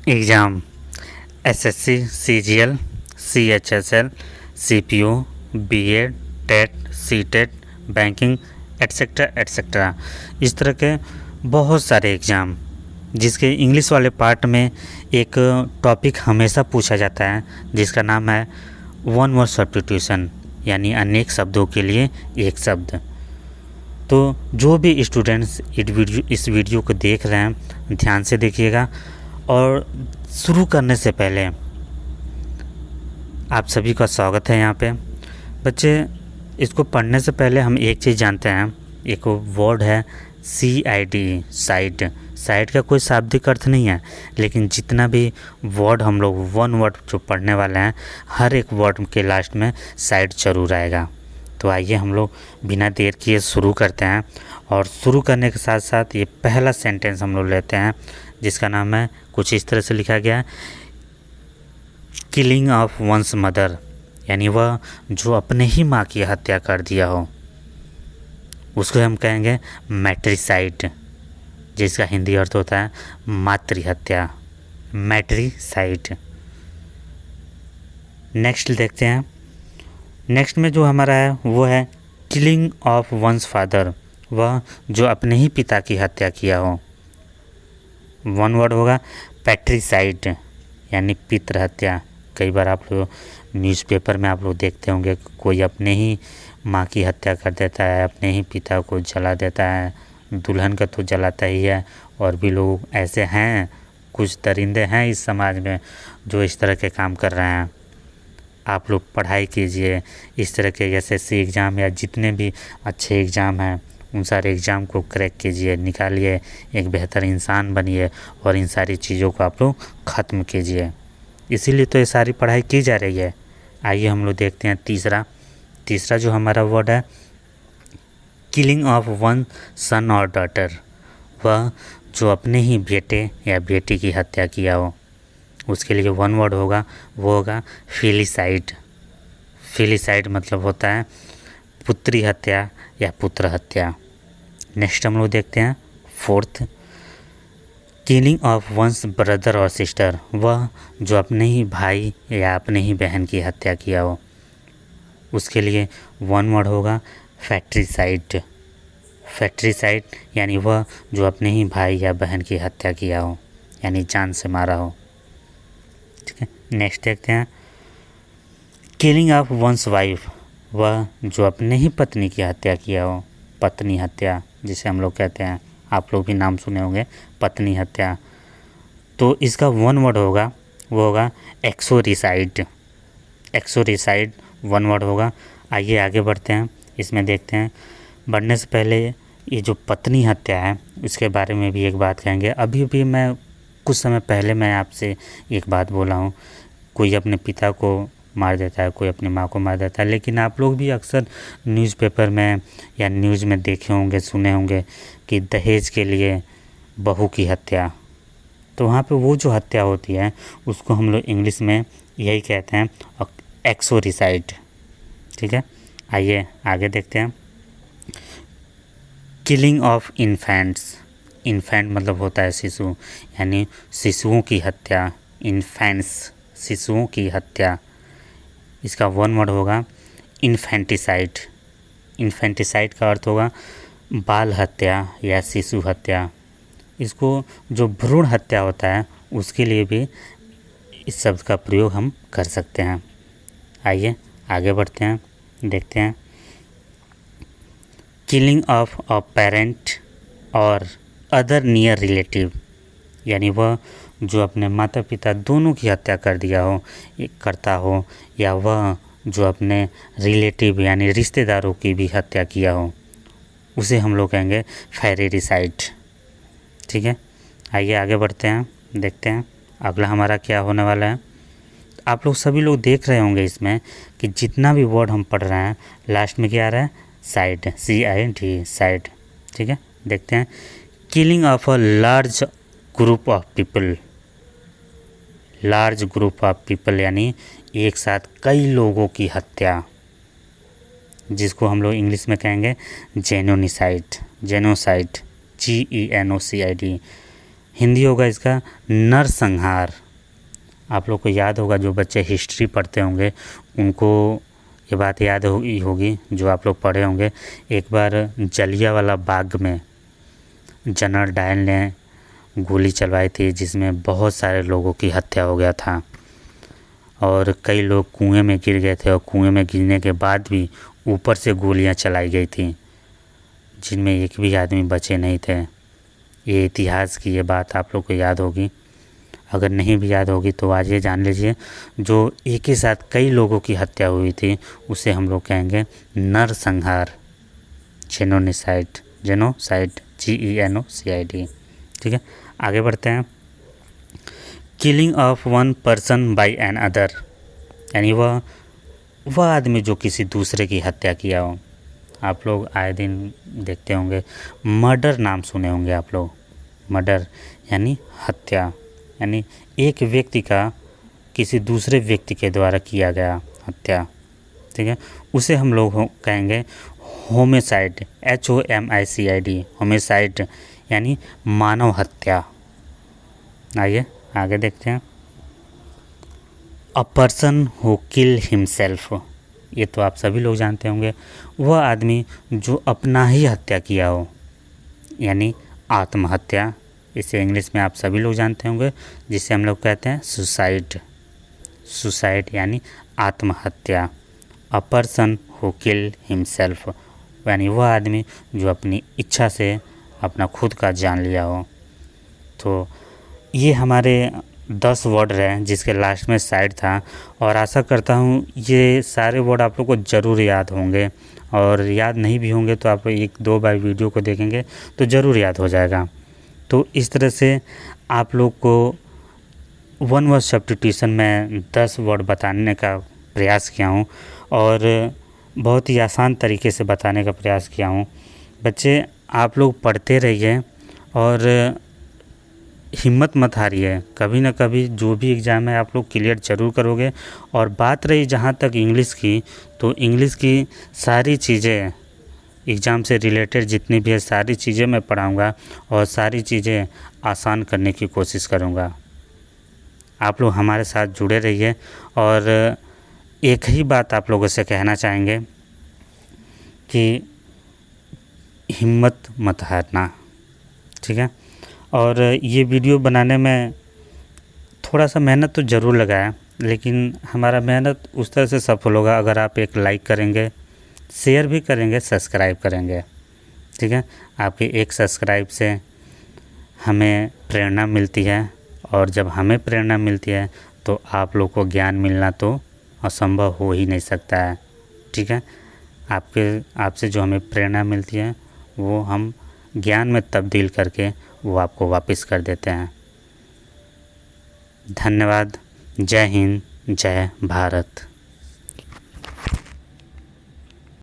Exam SSC, CGL, CHSL, CPO, BEd, TET, CTET, banking, etcetera etcetera. इस तरह के बहुत सारे एग्ज़ाम, जिसके इंग्लिश वाले पार्ट में एक टॉपिक हमेशा पूछा जाता है जिसका नाम है वन वर्ड सब्स्टिट्यूशन, यानी अनेक शब्दों के लिए एक शब्द। तो जो भी स्टूडेंट्स इस वीडियो को देख रहे हैं ध्यान से देखिएगा। और शुरू करने से पहले आप सभी का स्वागत है यहाँ पे। बच्चे, इसको पढ़ने से पहले हम एक चीज़ जानते हैं, एक वर्ड है CID, साइड। साइड का कोई शाब्दिक अर्थ नहीं है, लेकिन जितना भी वर्ड हम लोग वन वर्ड जो पढ़ने वाले हैं, हर एक वर्ड के लास्ट में साइड जरूर आएगा। तो आइए हम लोग बिना देर किए शुरू करते हैं। और शुरू करने के साथ साथ ये पहला सेंटेंस हम लोग लेते हैं, जिसका नाम है, कुछ इस तरह से लिखा गया है, किलिंग ऑफ वंस मदर, यानी वह जो अपने ही माँ की हत्या कर दिया हो, उसको हम कहेंगे मैट्रिसाइड, जिसका हिंदी अर्थ होता है मातृहत्या, मैट्रिसाइड। नेक्स्ट देखते हैं। नेक्स्ट में जो हमारा है वो है किलिंग ऑफ वंस फादर, वह जो अपने ही पिता की हत्या किया हो। वन वर्ड होगा पैट्रिसाइड, यानी पितृ हत्या। कई बार आप लोग न्यूज़पेपर में आप लोग देखते होंगे, कोई अपने ही माँ की हत्या कर देता है, अपने ही पिता को जला देता है। दुल्हन का तो जलाता ही है, और भी लोग ऐसे हैं, कुछ दरिंदे हैं इस समाज में जो इस तरह के काम कर रहे हैं। आप लोग पढ़ाई कीजिए, इस तरह के SSC एग्ज़ाम या जितने भी अच्छे एग्ज़ाम हैं उन सारे एग्ज़ाम को क्रैक कीजिए, निकालिए, एक बेहतर इंसान बनिए और इन सारी चीज़ों को आप लोग ख़त्म कीजिए। इसीलिए तो ये सारी पढ़ाई की जा रही है। आइए हम लोग देखते हैं तीसरा जो हमारा वर्ड है किलिंग ऑफ वन सन और डॉटर, वह जो अपने ही बेटे या बेटी की हत्या किया हो। उसके लिए वन वर्ड होगा, वो होगा फिलिसाइड। फिलिसाइड मतलब होता है पुत्री हत्या या पुत्र हत्या। नेक्स्ट हम लोग देखते हैं fourth, killing of one's brother और सिस्टर, वह जो अपने ही भाई या अपने ही बहन की हत्या किया हो। उसके लिए वन वर्ड होगा फैक्ट्रीसाइड। फैक्ट्रीसाइड यानी वह जो अपने ही भाई या बहन की हत्या किया हो, यानी जान से मारा हो। ठीक है, नेक्स्ट देखते हैं किलिंग ऑफ वंस वाइफ, वह जो अपने ही पत्नी की हत्या किया हो। पत्नी हत्या जिसे हम लोग कहते हैं, आप लोग भी नाम सुने होंगे, पत्नी हत्या। तो इसका वन वर्ड होगा, वो होगा एक्सोरिसाइड। एक्सोरिसाइड वन वर्ड होगा। आइए आगे बढ़ते हैं, इसमें देखते हैं। बढ़ने से पहले ये जो पत्नी हत्या है उसके बारे में भी एक बात कहेंगे। अभी भी मैं कुछ समय पहले मैं आपसे एक बात बोला हूँ, कोई अपने पिता को मार देता है, कोई अपनी माँ को मार देता है, लेकिन आप लोग भी अक्सर न्यूज़पेपर में या न्यूज़ में देखे होंगे, सुने होंगे कि दहेज के लिए बहू की हत्या। तो वहाँ पे वो जो हत्या होती है उसको हम लोग इंग्लिश में यही कहते हैं एक्सोरिसाइड। ठीक है, आइए आगे देखते हैं। किलिंग ऑफ इन्फेंट्स, इन्फेंट मतलब होता है शिशु, यानी शिशुओं की हत्या। इन्फेंट्स शिशुओं की हत्या, इसका वन वर्ड होगा इन्फेंटिसाइड। इन्फेंटिसाइड का अर्थ होगा बाल हत्या या शिशु हत्या। इसको जो भ्रूण हत्या होता है उसके लिए भी इस शब्द का प्रयोग हम कर सकते हैं। आइए आगे बढ़ते हैं, देखते हैं। किलिंग ऑफ अ पेरेंट और अदर नियर रिलेटिव, यानी वह जो अपने माता पिता दोनों की हत्या कर दिया हो, करता हो, या वह जो अपने रिलेटिव यानी रिश्तेदारों की भी हत्या किया हो, उसे हम लोग कहेंगे फैरेरिसाइड। ठीक है, आइए आगे बढ़ते हैं, देखते हैं अगला हमारा क्या होने वाला है। आप लोग सभी लोग देख रहे होंगे इसमें कि जितना भी वर्ड हम पढ़ रहे हैं लास्ट में क्या आ रहा है, साइड, CID, साइड। ठीक है, देखते हैं। Killing of a large group of people, large group of people यानी एक साथ कई लोगों की हत्या, जिसको हम लोग इंग्लिश में कहेंगे जेनोनिसाइड, जेनोसाइड, GENOCID। हिंदी होगा इसका नरसंहार। आप लोग को याद होगा, जो बच्चे हिस्ट्री पढ़ते होंगे उनको ये बात याद होगी जो आप लोग पढ़े होंगे। एक बार जलियांवाला बाग में जनरल डायर ने गोली चलवाई थी, जिसमें बहुत सारे लोगों की हत्या हो गया था और कई लोग कुएं में गिर गए थे और कुएं में गिरने के बाद भी ऊपर से गोलियां चलाई गई थी, जिनमें एक भी आदमी बचे नहीं थे। ये इतिहास की ये बात आप लोग को याद होगी। अगर नहीं भी याद होगी तो आज ये जान लीजिए, जो एक ही साथ कई लोगों की हत्या हुई थी उसे हम लोग कहेंगे नरसंहार, जेनोसाइड, GENOCID। ठीक है, आगे बढ़ते हैं। Killing of one person by another, यानी वह आदमी जो किसी दूसरे की हत्या किया हो। आप लोग आए दिन देखते होंगे, मर्डर नाम सुने होंगे आप लोग। मर्डर यानी हत्या, यानी एक व्यक्ति का किसी दूसरे व्यक्ति के द्वारा किया गया हत्या। ठीक है, उसे हम लोग कहेंगे होमिसाइड, HOMICID, होमिसाइड यानी मानव हत्या। आइए आगे देखते हैं। A person who kill himself, ये तो आप सभी लोग जानते होंगे, वह आदमी जो अपना ही हत्या किया हो, यानी आत्महत्या। इसे इंग्लिश में आप सभी लोग जानते होंगे, जिसे हम लोग कहते हैं सुसाइड। सुसाइड यानी आत्महत्या। A person who kill himself, यानी वह आदमी जो अपनी इच्छा से अपना खुद का जान लिया हो। तो ये हमारे 10 वर्ड रहे, जिसके लास्ट में साइड था, और आशा करता हूँ ये सारे वर्ड आप लोग को ज़रूर याद होंगे, और याद नहीं भी होंगे तो आप 1-2 बार वीडियो को देखेंगे तो ज़रूर याद हो जाएगा। तो इस तरह से आप लोग को वन वर्ड सब्स्टिट्यूशन में 10 वर्ड बताने का प्रयास किया हूँ, और बहुत ही आसान तरीके से बताने का प्रयास किया हूँ। बच्चे आप लोग पढ़ते रहिए और हिम्मत मत हारिए, कभी ना कभी जो भी एग्ज़ाम है आप लोग क्लियर ज़रूर करोगे। और बात रही जहाँ तक इंग्लिश की, तो इंग्लिश की सारी चीज़ें एग्ज़ाम से रिलेटेड जितनी भी है सारी चीज़ें मैं पढ़ाऊँगा और सारी चीज़ें आसान करने की कोशिश करूँगा। आप लोग हमारे साथ जुड़े रहिए, और एक ही बात आप लोगों से कहना चाहेंगे कि हिम्मत मत हारना। ठीक है, और ये वीडियो बनाने में थोड़ा सा मेहनत तो ज़रूर लगा है, लेकिन हमारा मेहनत उस तरह से सफल होगा अगर आप एक लाइक करेंगे, शेयर भी करेंगे, सब्सक्राइब करेंगे। ठीक है, आपके एक सब्सक्राइब से हमें प्रेरणा मिलती है, और जब हमें प्रेरणा मिलती है तो आप लोग को ज्ञान मिलना तो असंभव हो ही नहीं सकता है। ठीक है, आपसे जो हमें प्रेरणा मिलती है वो हम ज्ञान में तब्दील करके वो आपको वापस कर देते हैं। धन्यवाद। जय हिंद, जय भारत।